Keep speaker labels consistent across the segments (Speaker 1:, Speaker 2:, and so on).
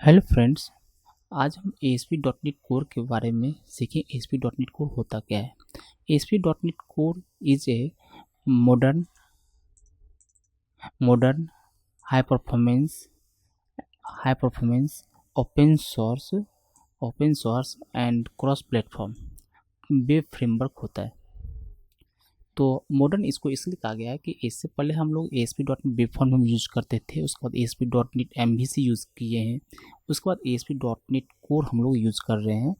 Speaker 1: Hello friends. आज हम ASP.NET core के बारे में सीखें। ASP.NET कोर होता क्या है। ASP.NET core is a modern modern high performance open source and cross platform web framework होता है। तो मॉडर्न इसको इसलिए कहा गया है कि इससे पहले हम लोग ASP.NET वेब फॉर्म में यूज़ करते थे, उसके बाद ASP.NET MVC यूज़ किए हैं, उसके बाद ASP.NEट कोर हम लोग यूज़ कर रहे हैं।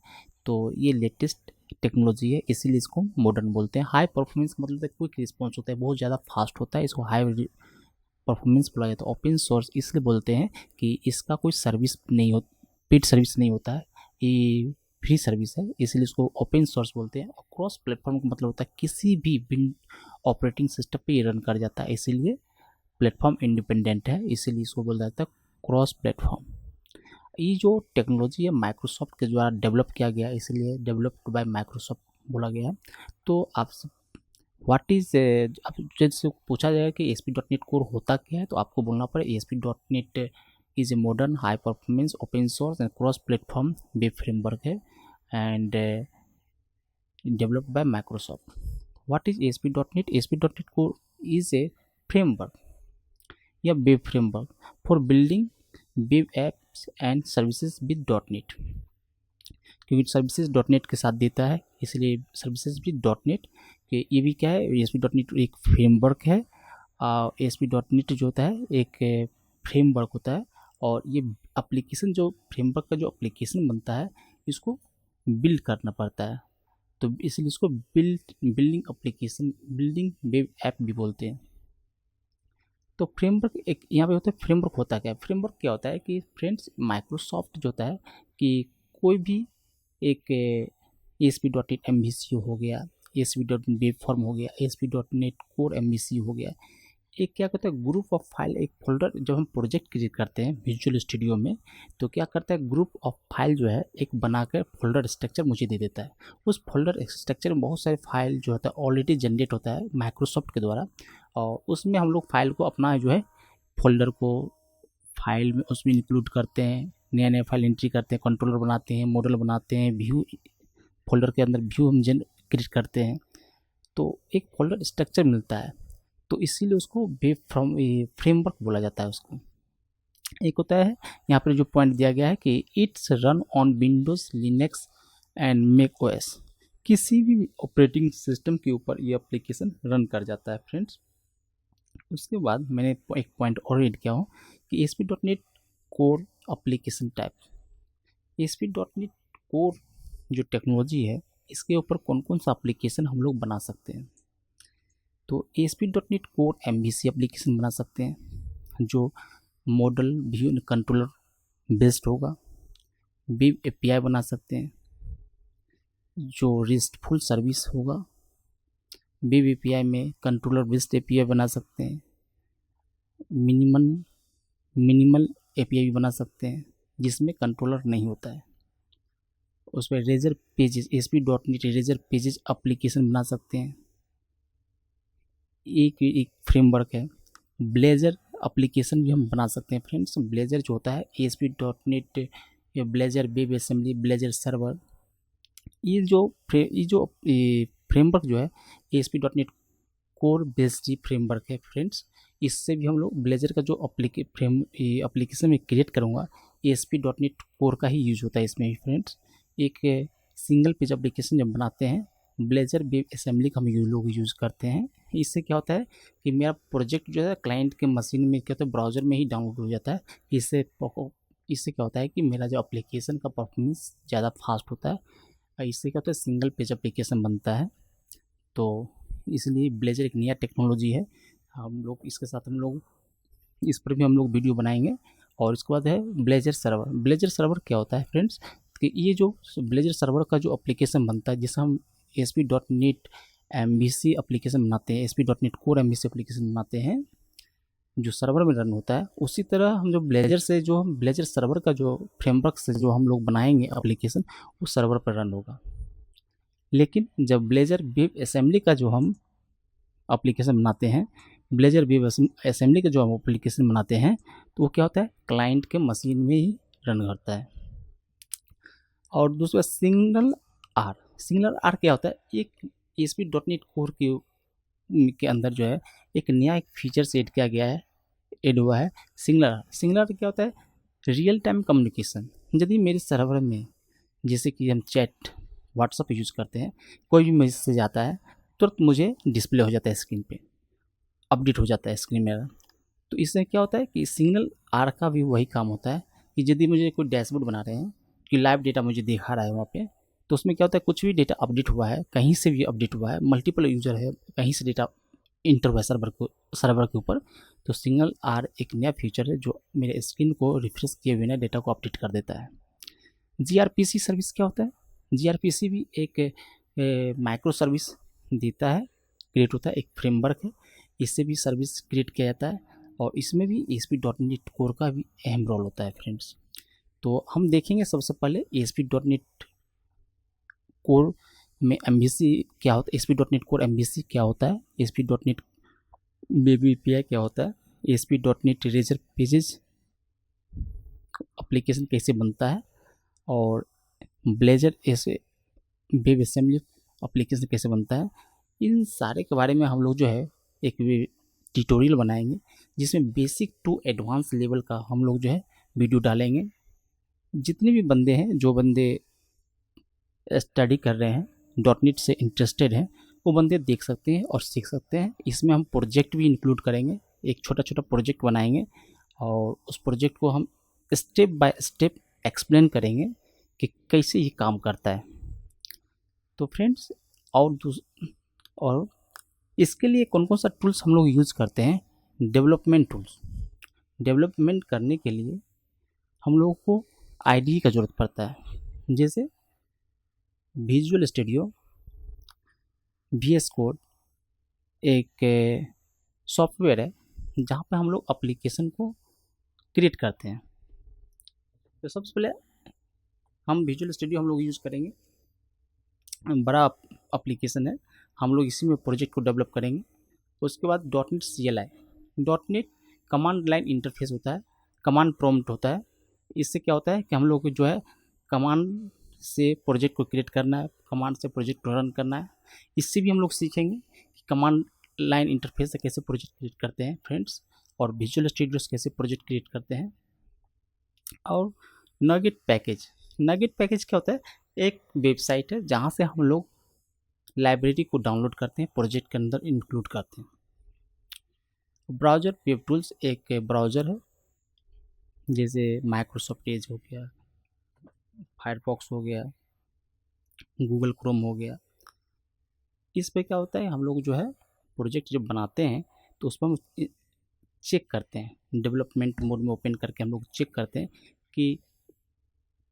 Speaker 1: तो ये लेटेस्ट टेक्नोलॉजी है, इसीलिए इसको मॉडर्न बोलते हैं। हाई परफॉर्मेंस का मतलब क्विक रिस्पॉन्स होता है, बहुत ज़्यादा फास्ट होता है, इसको हाई परफॉर्मेंस बोला जाता है। ओपन सोर्स इसलिए बोलते हैं कि इसका कोई सर्विस नहीं हो, पेड सर्विस नहीं होता है, ये फ्री सर्विस है, इसलिए इसको ओपन सोर्स बोलते हैं। और क्रॉस प्लेटफॉर्म का मतलब होता है किसी भी ऑपरेटिंग सिस्टम पे ये रन कर जाता है, इसीलिए प्लेटफॉर्म इंडिपेंडेंट है, इसीलिए इसको बोला जाता है क्रॉस प्लेटफॉर्म। ये जो टेक्नोलॉजी है माइक्रोसॉफ्ट के द्वारा डेवलप किया गया, इसलिए डेवलप्ड बाय माइक्रोसॉफ्ट बोला गया है। तो आपसे व्हाट इज अब जैसे पूछा जाएगा कि ASP.NET कोर होता क्या है, तो आपको बोलना पड़े ASP.NEट is a modern high performance open source and cross platform web framework है and developed by Microsoft. What is ASP.NET? ASP.NET Core is a framework या web framework for building web apps and services with .NET, क्योंकि services .NET के साथ देता है, इसलिए services with .NET कि ये भी क्या है, ASP.NET एक फ्रेमवर्क है। ASP.NET जो होता है एक फ्रेमवर्क होता है, और ये एप्लीकेशन जो फ्रेमवर्क का जो एप्लीकेशन बनता है इसको बिल्ड करना पड़ता है, तो इसलिए इसको बिल्डिंग वेब ऐप भी बोलते हैं। तो फ्रेमवर्क एक यहाँ पे होता है, फ्रेमवर्क होता क्या है। फ्रेमवर्क क्या होता है कि फ्रेंड्स माइक्रोसॉफ्ट जो होता है कि कोई भी एक ASP.NET MVC हो गया, ASP.NEट वेब फॉर्म हो गया, ASP.NEट कोर MVC हो गया, एक क्या करता है ग्रुप ऑफ फाइल, एक फोल्डर, जब हम प्रोजेक्ट क्रिएट करते हैं विजुअल स्टूडियो में, तो क्या करता है ग्रुप ऑफ फाइल जो है एक बनाकर फोल्डर स्ट्रक्चर मुझे दे देता है। उस फोल्डर स्ट्रक्चर में बहुत सारे फाइल जो होता है ऑलरेडी जनरेट होता है माइक्रोसॉफ्ट के द्वारा, और उसमें हम लोग फाइल को अपना जो है फोल्डर को फाइल में उसमें इंक्लूड करते हैं, नया नया फाइल एंट्री करते हैं, कंट्रोलर बनाते हैं, मॉडल बनाते हैं, व्यू फोल्डर के अंदर व्यू हम क्रिएट करते हैं, तो एक फोल्डर स्ट्रक्चर मिलता है, तो इसीलिए उसको वेब फ्रेमवर्क बोला जाता है उसको। एक होता है यहाँ पर जो पॉइंट दिया गया है कि it's run on Windows Linux and Mac OS, किसी भी ऑपरेटिंग सिस्टम के ऊपर ये एप्लीकेशन रन कर जाता है फ्रेंड्स। उसके बाद मैंने एक पॉइंट और ऐड किया हूँ कि ASP.NET core application type. ASP.NET core जो टेक्नोलॉजी है इसके ऊपर कौन कौन सा एप्लीकेशन हम लोग बना सकते हैं, तो ASP.NEट कोर MVC एप्लीकेशन बना सकते हैं जो मॉडल व्यू कंट्रोलर बेस्ड होगा। वेब API बना सकते हैं जो रेस्टफुल सर्विस होगा। वेब API में कंट्रोलर बेस्ड API बना सकते हैं। मिनिमल API भी बना सकते हैं जिसमें कंट्रोलर नहीं होता है। उस पर रेजर पेजेस, ASP.NEट रेजर पेजेस एप्लीकेशन बना सकते हैं। एक फ्रेमवर्क है। ब्लेजर एप्लीकेशन भी हम बना सकते हैं फ्रेंड्स। ब्लेजर जो होता है ASP.NEट या blazer web assembly, blazer server, ये जो फ्रेमवर्क जो है ASP.NEट कोर बेस्ड फ्रेमवर्क है फ्रेंड्स। इससे भी हम लोग ब्लेजर का जो एप्लीकेशन में क्रिएट करूँगा ASP.NEट कोर का ही यूज होता है इसमें भी फ्रेंड्स। एक सिंगल पेज एप्लीकेशन जब बनाते हैं ब्लेजर वेब असेंबली का हम लोग यूज़ करते हैं। इससे क्या होता है कि मेरा प्रोजेक्ट जो है क्लाइंट के मशीन में क्या होता है ब्राउज़र में ही डाउनलोड हो जाता है। इससे क्या होता है कि मेरा जो एप्लीकेशन का परफॉर्मेंस ज़्यादा फास्ट होता है। इससे क्या होता है सिंगल पेज एप्लीकेशन बनता है। तो इसलिए ब्लेजर एक नया टेक्नोलॉजी है, हम लोग इसके साथ हम लोग इस पर भी हम लोग वीडियो बनाएंगे। और इसके बाद है ब्लेजर सर्वर। ब्लेजर सर्वर क्या होता है फ्रेंड्स कि ये जो ब्लेजर सर्वर का जो एप्लीकेशन बनता है जिसे हम ASP.NEट MVC एप्लीकेशन बनाते हैं, ASP.NEट कोर MVC एप्लीकेशन बनाते हैं जो सर्वर में रन होता है, उसी तरह हम जो ब्लेजर सर्वर का जो फ्रेमवर्क से जो हम लोग बनाएंगे एप्लीकेशन वो सर्वर पर रन होगा। लेकिन जब ब्लेजर वेब असेंबली का जो हम एप्लीकेशन बनाते हैं, ब्लेजर वेब असेंबली का जो हम एप्लीकेशन बनाते हैं, तो वो क्या होता है क्लाइंट के मशीन में ही रन करता है। और दूसरा सिंगल आर। सिंगल आर क्या होता है, एक ASP.NET कोर के अंदर जो है एक नया एक फीचर ऐड किया गया है, ऐड हुआ है सिंगलर। सिंगलर क्या होता है, रियल टाइम कम्युनिकेशन। यदि मेरे सर्वर में जैसे कि हम चैट व्हाट्सअप यूज़ करते हैं, कोई भी मैसेज आता है तुरंत मुझे डिस्प्ले हो जाता है स्क्रीन पे, अपडेट हो जाता है स्क्रीन मेरा। तो इससे क्या होता है कि सिग्नल आर का भी वही काम होता है कि यदि मुझे कोई डैशबोर्ड बना रहे हैं कि लाइव डेटा मुझे दिखा रहा है वहाँ पे, तो उसमें क्या होता है कुछ भी डेटा अपडेट हुआ है, कहीं से भी अपडेट हुआ है, मल्टीपल यूज़र है, कहीं से डेटा इंटर हुआ है सर्वर के ऊपर, तो सिंगल आर एक नया फीचर है जो मेरे स्क्रीन को रिफ्रेश किए बिना डेटा को अपडेट कर देता है। GRPC सर्विस क्या होता है, GRPC भी एक माइक्रो सर्विस देता है, क्रिएट होता है, एक फ्रेमवर्क है, इससे भी सर्विस क्रिएट किया जाता है और इसमें भी ASP.NET कोर का भी अहम रोल होता है फ्रेंड्स। तो हम देखेंगे सबसे पहले ASP.NET कोर में MVC क्या होता है, ASP.NET कोर MVC क्या होता है, ASP.NET वेब API क्या होता है, ASP.NET रेजर पेजेस एप्लीकेशन कैसे बनता है, और ब्लेजर ऐसे वेब असेंबली एप्लीकेशन कैसे बनता है। इन सारे के बारे में हम लोग जो है एक ट्यूटोरियल बनाएंगे जिसमें बेसिक टू एडवांस लेवल का हम लोग जो है वीडियो डालेंगे। जितने भी बंदे हैं, जो बंदे स्टडी कर रहे हैं, .NET से इंटरेस्टेड हैं, वो बंदे देख सकते हैं और सीख सकते हैं। इसमें हम प्रोजेक्ट भी इंक्लूड करेंगे, एक छोटा छोटा प्रोजेक्ट बनाएंगे और उस प्रोजेक्ट को हम स्टेप बाय स्टेप एक्सप्लेन करेंगे कि कैसे ये काम करता है। तो फ्रेंड्स, और इसके लिए कौन कौन सा टूल्स हम लोग यूज़ करते हैं, डेवलपमेंट टूल्स। डेवलपमेंट करने के लिए हम लोगों को IDE का ज़रूरत पड़ता है, जैसे विजुअल स्टूडियो, VS कोड एक सॉफ्टवेयर है जहाँ पे हम लोग एप्लीकेशन को क्रिएट करते हैं। तो सबसे पहले हम विजुअल स्टूडियो हम लोग यूज़ करेंगे, बड़ा एप्लीकेशन है, हम लोग इसी में प्रोजेक्ट को डेवलप करेंगे। उसके बाद .NET CLI, .NET command line interface होता है, कमांड प्रॉम्प्ट होता है। इससे क्या होता है कि हम लोग को जो है कमांड से प्रोजेक्ट को क्रिएट करना है, कमांड से प्रोजेक्ट को रन करना है। इससे भी हम लोग सीखेंगे कि कमांड लाइन इंटरफेस से कैसे प्रोजेक्ट क्रिएट करते हैं फ्रेंड्स, और विजुअल स्टूडियो से कैसे प्रोजेक्ट क्रिएट करते हैं। और नगेट पैकेज, नगेट पैकेज क्या होता है, एक वेबसाइट है जहाँ से हम लोग लाइब्रेरी को डाउनलोड करते हैं, प्रोजेक्ट के अंदर इंक्लूड करते हैं। ब्राउज़र वेब टूल्स एक ब्राउज़र है, जैसे माइक्रोसॉफ्ट एज हो गया, फायरफॉक्स हो गया, गूगल क्रोम हो गया। इस पे क्या होता है, हम लोग जो है प्रोजेक्ट जब बनाते हैं तो उस पर हम चेक करते हैं, डेवलपमेंट मोड में ओपन करके हम लोग चेक करते हैं कि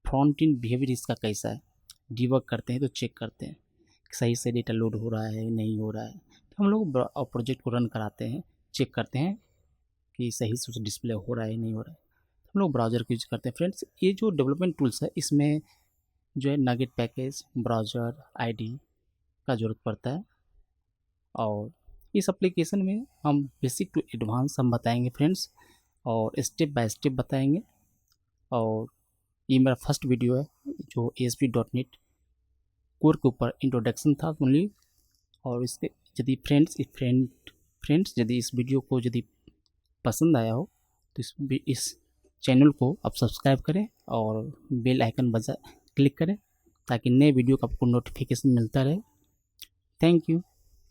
Speaker 1: फ्रंट एंड बिहेवियर इसका कैसा है। डिबग करते हैं तो चेक करते हैं सही से डेटा लोड हो रहा है नहीं हो रहा है। तो हम लोग प्रोजेक्ट को रन कराते हैं, चेक करते हैं कि सही से उसे डिस्प्ले हो रहा है नहीं हो रहा है। हम लोग ब्राउज़र को यूज करते हैं फ्रेंड्स। ये जो डेवलपमेंट टूल्स है इसमें जो है नगेट पैकेज, ब्राउज़र, IDE का ज़रूरत पड़ता है। और इस एप्लीकेशन में हम बेसिक टू एडवांस हम बताएंगे फ्रेंड्स, और स्टेप बाय स्टेप बताएंगे। और ये मेरा फर्स्ट वीडियो है जो ASP.NET कोर के ऊपर इंट्रोडक्शन था ओनली। और इसके यदि फ्रेंड्स यदि इस वीडियो को यदि पसंद आया हो तो इस चैनल को आप सब्सक्राइब करें और बेल आइकन क्लिक करें ताकि नए वीडियो का आपको नोटिफिकेशन मिलता रहे। Thank you.